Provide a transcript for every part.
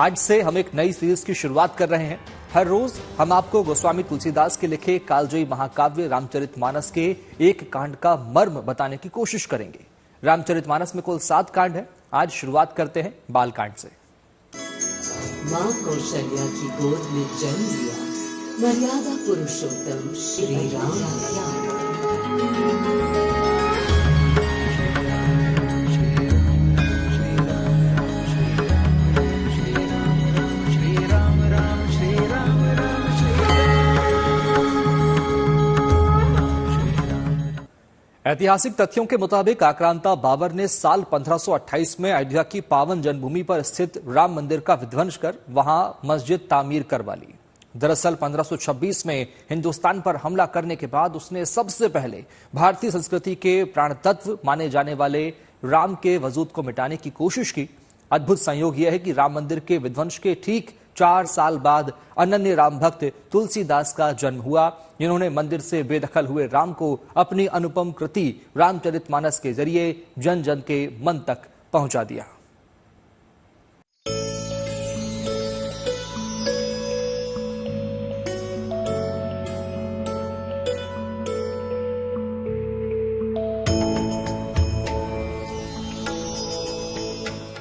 आज से हम एक नई सीरीज की शुरुआत कर रहे हैं। हर रोज हम आपको गोस्वामी तुलसीदास के लिखे कालजयी महाकाव्य रामचरितमानस के एक कांड का मर्म बताने की कोशिश करेंगे। रामचरितमानस में कुल 7 कांड हैं। आज शुरुआत करते हैं बालकांड से। मां कौशल्या की गोद में जन्म लिया मर्यादा पुरुषोत्तम श्री राम। ऐतिहासिक तथ्यों के मुताबिक आक्रांता बाबर ने साल 1528 में अयोध्या की पावन जन्मभूमि पर स्थित राम मंदिर का विध्वंस कर वहां मस्जिद तामीर करवा ली। दरअसल 1526 में हिंदुस्तान पर हमला करने के बाद उसने सबसे पहले भारतीय संस्कृति के प्राण तत्व माने जाने वाले राम के वजूद को मिटाने की कोशिश की। अद्भुत संयोग यह है कि राम मंदिर के विध्वंस के ठीक 4 साल बाद अनन्य राम भक्त तुलसीदास का जन्म हुआ, जिन्होंने मंदिर से बेदखल हुए राम को अपनी अनुपम कृति रामचरितमानस के जरिए जन जन के मन तक पहुंचा दिया।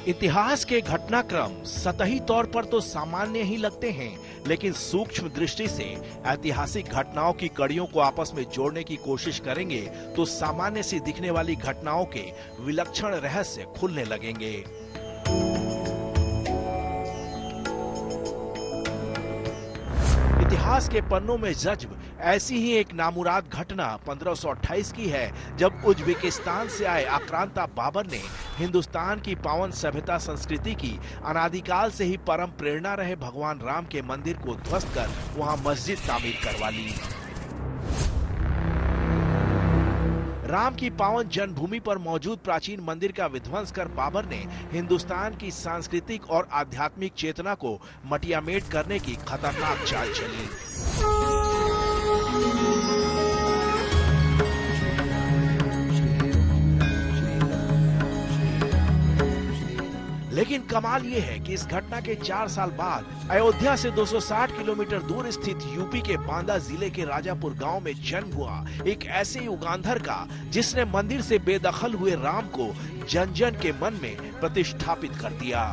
इतिहास के घटनाक्रम सतही तौर पर तो सामान्य ही लगते हैं, लेकिन सूक्ष्म दृष्टि से ऐतिहासिक घटनाओं की कड़ियों को आपस में जोड़ने की कोशिश करेंगे तो सामान्य सी दिखने वाली घटनाओं के विलक्षण रहस्य खुलने लगेंगे। इतिहास के पन्नों में जज्ब ऐसी ही एक नामुराद घटना 1528 की है, जब उज्बेकिस्तान से आए आक्रांता बाबर ने हिंदुस्तान की पावन सभ्यता संस्कृति की अनादिकाल से ही परम प्रेरणा रहे भगवान राम के मंदिर को ध्वस्त कर वहां मस्जिद तामीर करवा ली। राम की पावन जन्मभूमि पर मौजूद प्राचीन मंदिर का विध्वंस कर बाबर ने हिंदुस्तान की सांस्कृतिक और आध्यात्मिक चेतना को मटियामेट करने की खतरनाक चाल चली। लेकिन कमाल ये है कि इस घटना के 4 साल बाद अयोध्या से 260 किलोमीटर दूर स्थित यूपी के बांदा जिले के राजापुर गांव में जन्म हुआ एक ऐसे युगांधर का, जिसने मंदिर से बेदखल हुए राम को जन जन के मन में प्रतिष्ठापित कर दिया।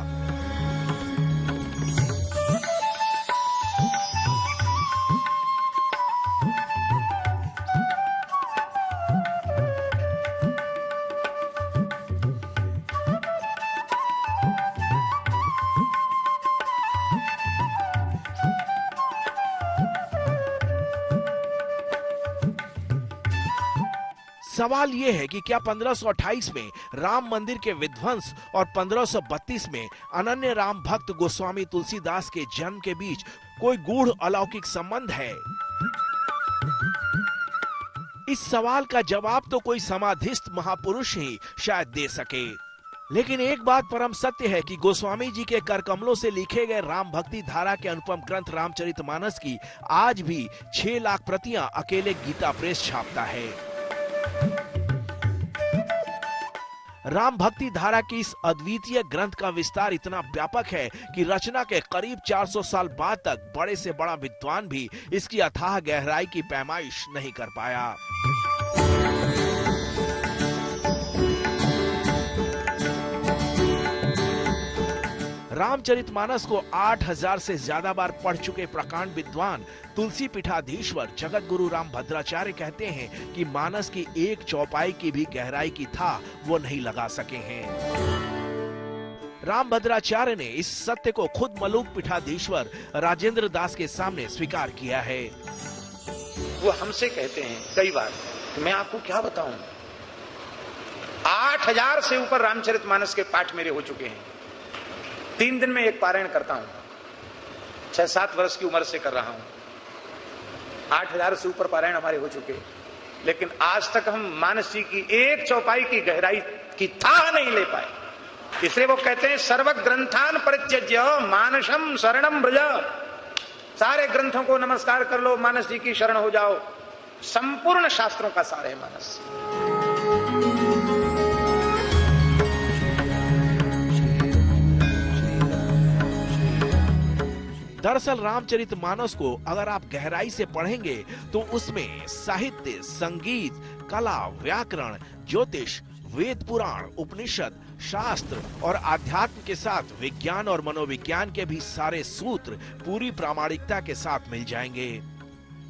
सवाल यह है कि क्या 1528 में राम मंदिर के विध्वंस और 1532 में अनन्य राम भक्त गोस्वामी तुलसीदास के जन्म के बीच कोई गूढ़ अलौकिक संबंध है? इस सवाल का जवाब तो कोई समाधिस्थ महापुरुष ही शायद दे सके। लेकिन एक बात परम सत्य है कि गोस्वामी जी के करकमलों से लिखे गए राम भक्ति धारा के अनुपम ग्रंथ रामचरितमानस की आज भी 6 लाख प्रतियां अकेले गीता प्रेस छापता है। राम भक्ति धारा की इस अद्वितीय ग्रंथ का विस्तार इतना व्यापक है कि रचना के करीब 400 साल बाद तक बड़े से बड़ा विद्वान भी इसकी अथाह गहराई की पैमाइश नहीं कर पाया। रामचरितमानस को 8000 से ज्यादा बार पढ़ चुके प्रकांड विद्वान तुलसी पीठाधीश्वर जगत गुरु राम भद्राचार्य कहते हैं कि मानस की एक चौपाई की भी गहराई की था वो नहीं लगा सके हैं। राम भद्राचार्य ने इस सत्य को खुद मलूक पीठाधीश्वर राजेंद्र दास के सामने स्वीकार किया है। वो हमसे कहते हैं कई बार, तो मैं आपको क्या बताऊं, 8000 से ऊपर रामचरितमानस के पाठ मेरे हो चुके हैं। 3 दिन में एक पारायण करता हूं, 6-7 वर्ष की उम्र से कर रहा हूं। 8000 से ऊपर पारायण हमारे हो चुके, लेकिन आज तक हम मानस जी की एक चौपाई की गहराई की थाह नहीं ले पाए। इसलिए वो कहते हैं सर्व ग्रंथान परित्यज्य मानसम शरणम व्रज। सारे ग्रंथों को नमस्कार कर लो, मानस जी की शरण हो जाओ। संपूर्ण शास्त्रों का सार है मानस। दरअसल रामचरितमानस को अगर आप गहराई से पढ़ेंगे तो उसमें साहित्य, संगीत, कला, व्याकरण, ज्योतिष, वेद पुराण, उपनिषद, शास्त्र और आध्यात्म के साथ विज्ञान और मनोविज्ञान के भी सारे सूत्र पूरी प्रामाणिकता के साथ मिल जाएंगे।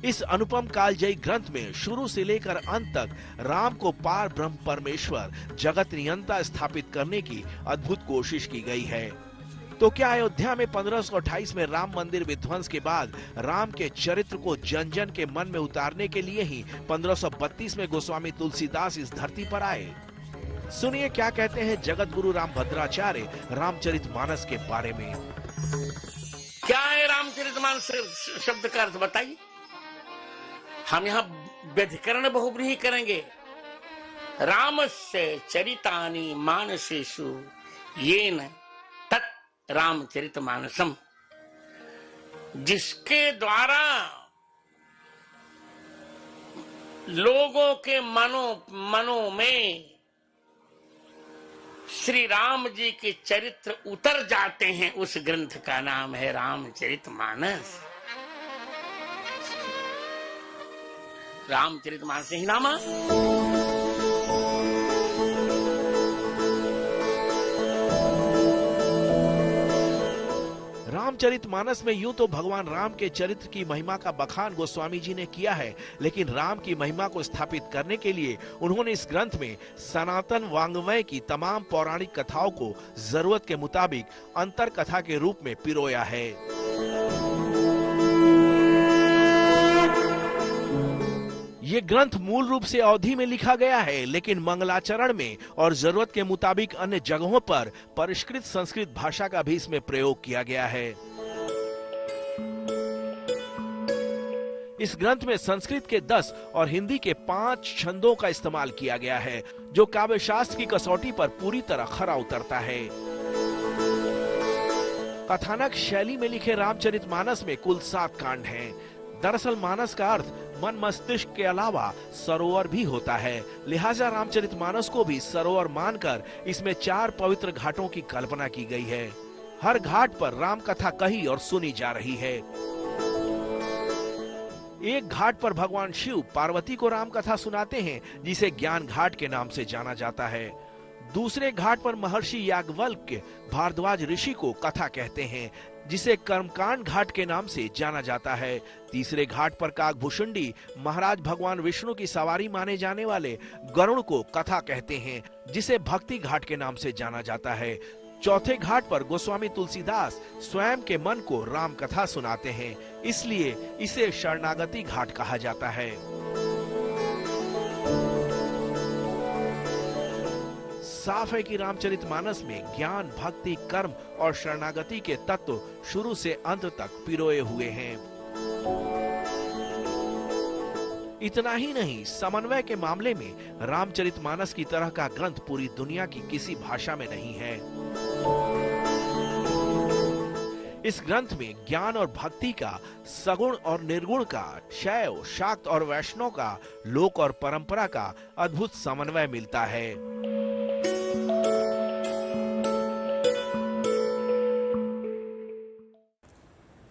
इस अनुपम कालजयी ग्रंथ में शुरू से लेकर अंत तक राम को पार ब्रह्म परमेश्वर, जगत नियंता स्थापित करने की अद्भुत कोशिश की गई है। तो क्या अयोध्या में 1528 में राम मंदिर विध्वंस के बाद राम के चरित्र को जन जन के मन में उतारने के लिए ही 1532 में गोस्वामी तुलसीदास इस धरती पर आए? सुनिए क्या कहते हैं जगत गुरु राम भद्राचार्य रामचरितमानस के बारे में। क्या है रामचरितमानस शब्द का अर्थ बताइए। हम यहाँ व्यधिकरण बहुब्रीहि करेंगे। रामस्य चरितानि मानसेषु येन तत् रामचरितमानसम, जिसके द्वारा लोगों के मनों में श्री राम जी के चरित्र उतर जाते हैं, उस ग्रंथ का नाम है रामचरितमानस। रामचरितमानस ही नामा। रामचरितमानस में यूं तो भगवान राम के चरित्र की महिमा का बखान गोस्वामी जी ने किया है, लेकिन राम की महिमा को स्थापित करने के लिए उन्होंने इस ग्रंथ में सनातन वांग्मय की तमाम पौराणिक कथाओं को जरूरत के मुताबिक अंतर कथा के रूप में पिरोया है। ये ग्रंथ मूल रूप से अवधी में लिखा गया है, लेकिन मंगलाचरण में और जरूरत के मुताबिक अन्य जगहों पर परिष्कृत संस्कृत भाषा का भी इसमें प्रयोग किया गया है। इस ग्रंथ में संस्कृत के 10 और हिंदी के 5 छंदों का इस्तेमाल किया गया है, जो काव्य शास्त्र की कसौटी पर पूरी तरह खरा उतरता है। कथानक शैली में लिखे रामचरितमानस में कुल 7 कांड हैं। दरअसल मानस का अर्थ मन मस्तिष्क के अलावा सरोवर भी होता है, लिहाजा रामचरितमानस को भी सरोवर मानकर इसमें 4 पवित्र घाटों की कल्पना की गई है। हर घाट पर राम कथा कही और सुनी जा रही है। एक घाट पर भगवान शिव पार्वती को राम कथा सुनाते हैं, जिसे ज्ञान घाट के नाम से जाना जाता है। दूसरे घाट पर महर्षि याज्ञवल्क्य भारद्वाज ऋषि को कथा कहते हैं, जिसे कर्मकांड घाट के नाम से जाना जाता है। तीसरे घाट पर काकभूषुंडी महाराज भगवान विष्णु की सवारी माने जाने वाले गरुड़ को कथा कहते हैं, जिसे भक्ति घाट के नाम से जाना जाता है। चौथे घाट पर गोस्वामी तुलसीदास स्वयं के मन को राम कथा सुनाते हैं, इसलिए इसे शरणागति घाट कहा जाता है। साफ है कि रामचरितमानस में ज्ञान, भक्ति, कर्म और शरणागति के तत्व शुरू से अंत तक पिरोए हुए हैं। इतना ही नहीं, समन्वय के मामले में रामचरितमानस की तरह का ग्रंथ पूरी दुनिया की किसी भाषा में नहीं है। इस ग्रंथ में ज्ञान और भक्ति का, सगुण और निर्गुण का, शैव, शाक्त और वैष्णव का, लोक और परंपरा का अद्भुत समन्वय मिलता है।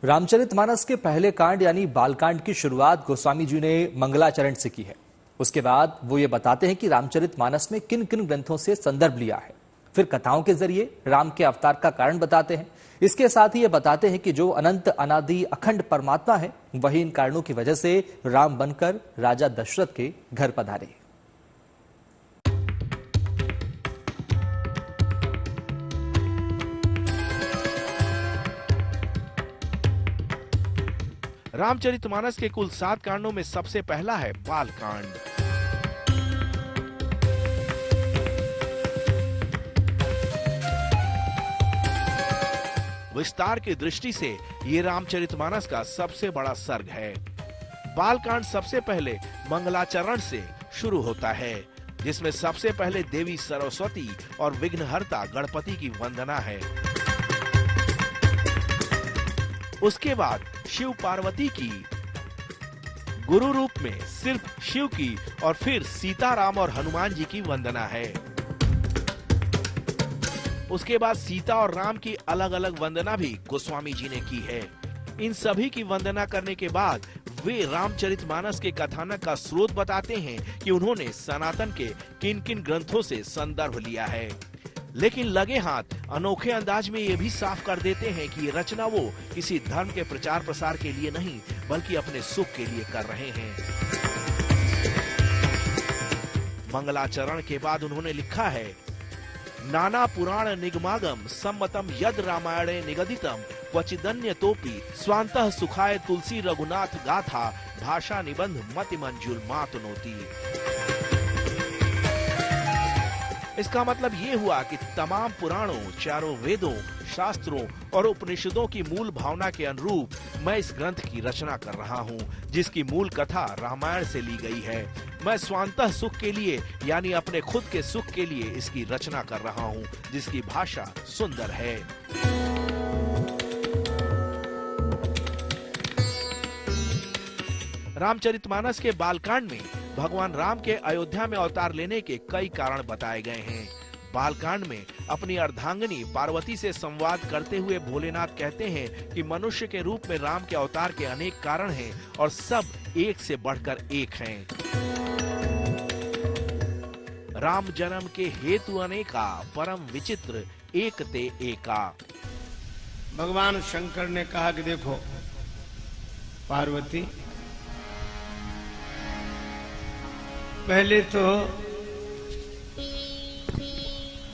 रामचरितमानस के पहले कांड यानी बालकांड की शुरुआत गोस्वामी जी ने मंगलाचरण से की है। उसके बाद वो ये बताते हैं कि रामचरितमानस में किन किन ग्रंथों से संदर्भ लिया है। फिर कथाओं के जरिए राम के अवतार का कारण बताते हैं। इसके साथ ही ये बताते हैं कि जो अनंत अनादि अखंड परमात्मा है, वही इन कारणों की वजह से राम बनकर राजा दशरथ के घर पधारे। रामचरितमानस के कुल 7 कांडों में सबसे पहला है बालकांड। विस्तार की दृष्टि से ये रामचरितमानस का सबसे बड़ा सर्ग है। बालकांड सबसे पहले मंगलाचरण से शुरू होता है, जिसमें सबसे पहले देवी सरस्वती और विघ्नहर्ता गणपति की वंदना है। उसके बाद शिव पार्वती की, गुरु रूप में सिर्फ शिव की, और फिर सीताराम और हनुमान जी की वंदना है। उसके बाद सीता और राम की अलग अलग वंदना भी गोस्वामी जी ने की है। इन सभी की वंदना करने के बाद वे रामचरितमानस के कथानक का स्रोत बताते हैं कि उन्होंने सनातन के किन किन ग्रंथों से संदर्भ लिया है। लेकिन लगे हाथ अनोखे अंदाज में ये भी साफ कर देते हैं कि ये रचना वो किसी धर्म के प्रचार प्रसार के लिए नहीं बल्कि अपने सुख के लिए कर रहे हैं। मंगलाचरण के बाद उन्होंने लिखा है, नाना पुराण निगमागम सम्मतम यद रामायणे निगदितम क्वचिदन्य तोपि स्वांतः सुखाय तुलसी रघुनाथ गाथा भाषा निबंध मति मंजुल मातनोती। इसका मतलब ये हुआ कि तमाम पुराणों, चारों वेदों, शास्त्रों और उपनिषदों की मूल भावना के अनुरूप मैं इस ग्रंथ की रचना कर रहा हूँ, जिसकी मूल कथा रामायण से ली गई है। मैं स्वांतः सुख के लिए यानी अपने खुद के सुख के लिए इसकी रचना कर रहा हूँ, जिसकी भाषा सुंदर है। रामचरितमानस के बालकांड में भगवान राम के अयोध्या में अवतार लेने के कई कारण बताए गए हैं। बालकांड में अपनी अर्धांगिनी पार्वती से संवाद करते हुए भोलेनाथ कहते हैं कि मनुष्य के रूप में राम के अवतार के अनेक कारण हैं और सब एक से बढ़कर एक हैं। राम जन्म के हेतु अनेका परम विचित्र एक ते एका। भगवान शंकर ने कहा कि देखो पार्वती, पहले तो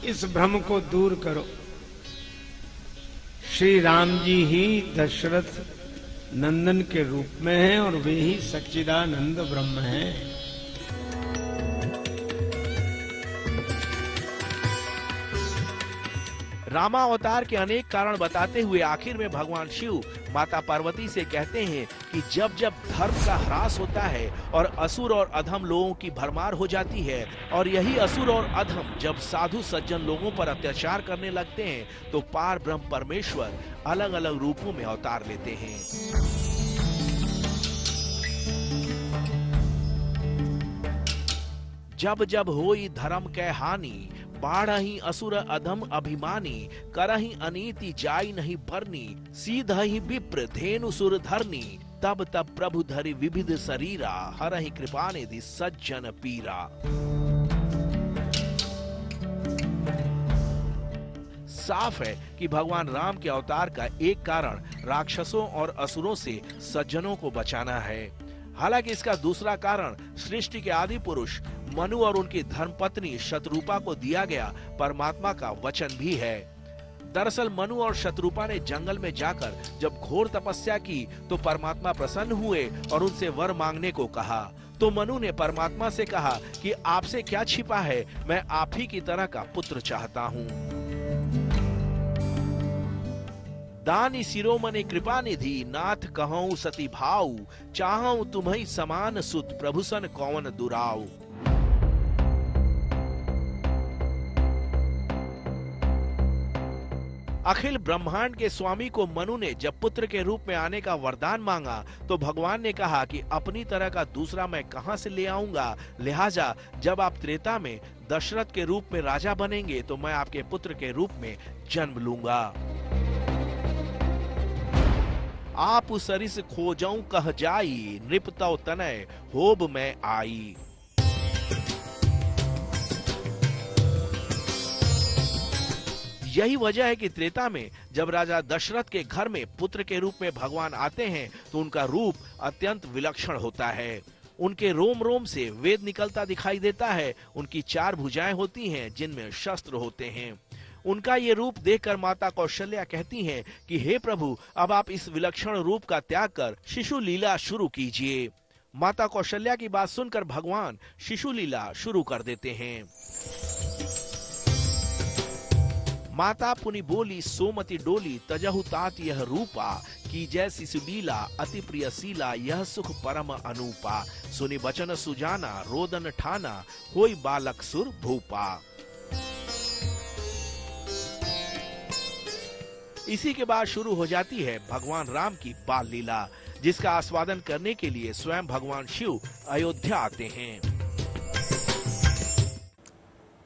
इस भ्रम को दूर करो। श्री राम जी ही दशरथ नंदन के रूप में हैं और वे ही सच्चिदानंद ब्रह्म हैं। रामावतार के अनेक कारण बताते हुए आखिर में भगवान शिव माता पार्वती से कहते हैं कि जब जब धर्म का ह्रास होता है और असुर और अधम लोगों की भरमार हो जाती है और यही असुर और अधम जब साधु सज्जन लोगों पर अत्याचार करने लगते हैं तो पार ब्रह्म परमेश्वर अलग अलग रूपों में अवतार लेते हैं। जब जब होई धर्म के हानि बाढ़ही असुर अधम अभिमानी करही अनीति जाई नहीं भरनी सीधहि विप्र धेनु सुर धरनी तब तब प्रभु धरि विविध शरीरा हरहि कृपा निधि सज्जन पीरा। साफ है कि भगवान राम के अवतार का एक कारण राक्षसों और असुरों से सज्जनों को बचाना है। हालांकि इसका दूसरा कारण सृष्टि के आदि पुरुष मनु और उनकी धर्मपत्नी शतरूपा को दिया गया परमात्मा का वचन भी है। दरअसल मनु और शतरूपा ने जंगल में जाकर जब घोर तपस्या की तो परमात्मा प्रसन्न हुए और उनसे वर मांगने को कहा। तो मनु ने परमात्मा से कहा कि आपसे क्या छिपा है, मैं आप ही की तरह का पुत्र चाहता हूँ। दानी शिरोमणि कृपा निधि नाथ कहूँ सती भाऊ चाहूं तुम्हें समान सुत प्रभु सन कौन दुराऊ। अखिल ब्रह्मांड के स्वामी को मनु ने जब पुत्र के रूप में आने का वरदान मांगा तो भगवान ने कहा कि अपनी तरह का दूसरा मैं कहां से ले आऊंगा, लिहाजा जब आप त्रेता में दशरथ के रूप में राजा बनेंगे तो मैं आपके पुत्र के रूप में जन्म लूंगा। आप सरिस खोजऊं कह जाई नृपतौ तनय होब में आई। यही वजह है कि त्रेता में जब राजा दशरथ के घर में पुत्र के रूप में भगवान आते हैं तो उनका रूप अत्यंत विलक्षण होता है। उनके रोम रोम से वेद निकलता दिखाई देता है। उनकी 4 भुजाएं होती हैं जिनमें शस्त्र होते हैं। उनका ये रूप देखकर माता कौशल्या कहती हैं कि हे प्रभु, अब आप इस विलक्षण रूप का त्याग कर शिशु लीला शुरू कीजिए। माता कौशल्या की बात सुनकर भगवान शिशु लीला शुरू कर देते हैं। माता पुनि बोली सोमति डोली तजहु तात यह रूपा की जय शिशुलीला अति प्रिय शीला यह सुख परम अनूपा सुनि बचन सुजाना रोदन ठाना होई बालक सुर भूपा। इसी के बाद शुरू हो जाती है भगवान राम की बाल लीला, जिसका आस्वादन करने के लिए स्वयं भगवान शिव अयोध्या आते हैं।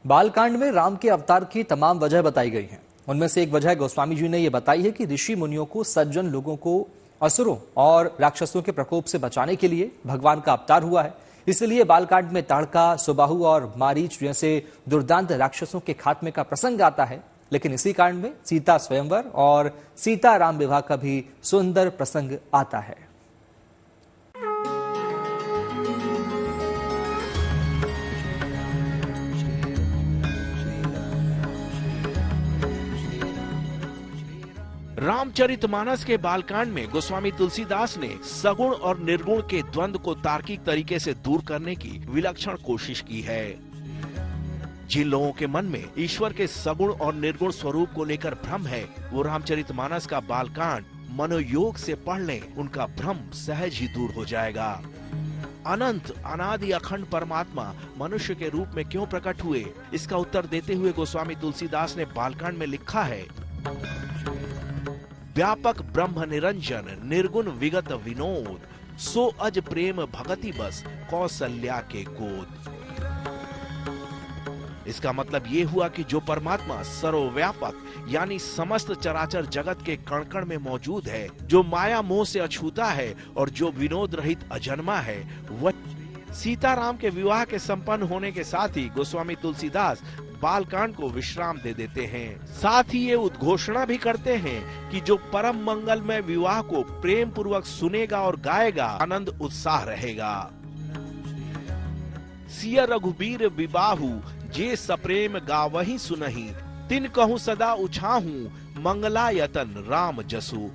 बालकांड में राम के अवतार की तमाम वजह बताई गई हैं। उनमें से एक वजह गोस्वामी जी ने यह बताई है कि ऋषि मुनियों को, सज्जन लोगों को असुरों और राक्षसों के प्रकोप से बचाने के लिए भगवान का अवतार हुआ है। इसलिए बालकांड में ताड़का, सुबाहु और मारीच जैसे दुर्दांत राक्षसों के खात्मे का प्रसंग आता है। लेकिन इसी कांड में सीता स्वयंवर और सीता राम विवाह का भी सुंदर प्रसंग आता है। रामचरितमानस के बालकांड में गोस्वामी तुलसीदास ने सगुण और निर्गुण के द्वंद्व को तार्किक तरीके से दूर करने की विलक्षण कोशिश की है। जिन लोगों के मन में ईश्वर के सगुण और निर्गुण स्वरूप को लेकर भ्रम है, वो रामचरितमानस का बालकांड मनोयोग से पढ़ लें, उनका भ्रम सहज ही दूर हो जाएगा। अनंत अनादि अखंड परमात्मा मनुष्य के रूप में क्यों प्रकट हुए, इसका उत्तर देते हुए गोस्वामी तुलसीदास ने बालकांड में लिखा है, व्यापक ब्रह्म निरंजन निर्गुण विगत विनोद, सो अज प्रेम भगति बस कौशल्या के गोद। इसका मतलब ये हुआ कि जो परमात्मा सर्वव्यापक यानी समस्त चराचर जगत के कण कण में मौजूद है, जो माया मोह से अछूता है और जो विनोद रहित अजन्मा है, वह सीताराम के विवाह के संपन्न होने के साथ ही गोस्वामी तुलसीदास बालकांड को विश्राम दे देते हैं। साथ ही ये उद्घोषणा भी करते हैं कि जो परम मंगलमय विवाह को प्रेम पूर्वक सुनेगा और गाएगा, आनंद उत्साह रहेगा। सिया रघुबीर विबाहु जे सप्रेम गावही सुनहि, तिन कहूँ सदा उछाहू मंगलायतन राम जसु।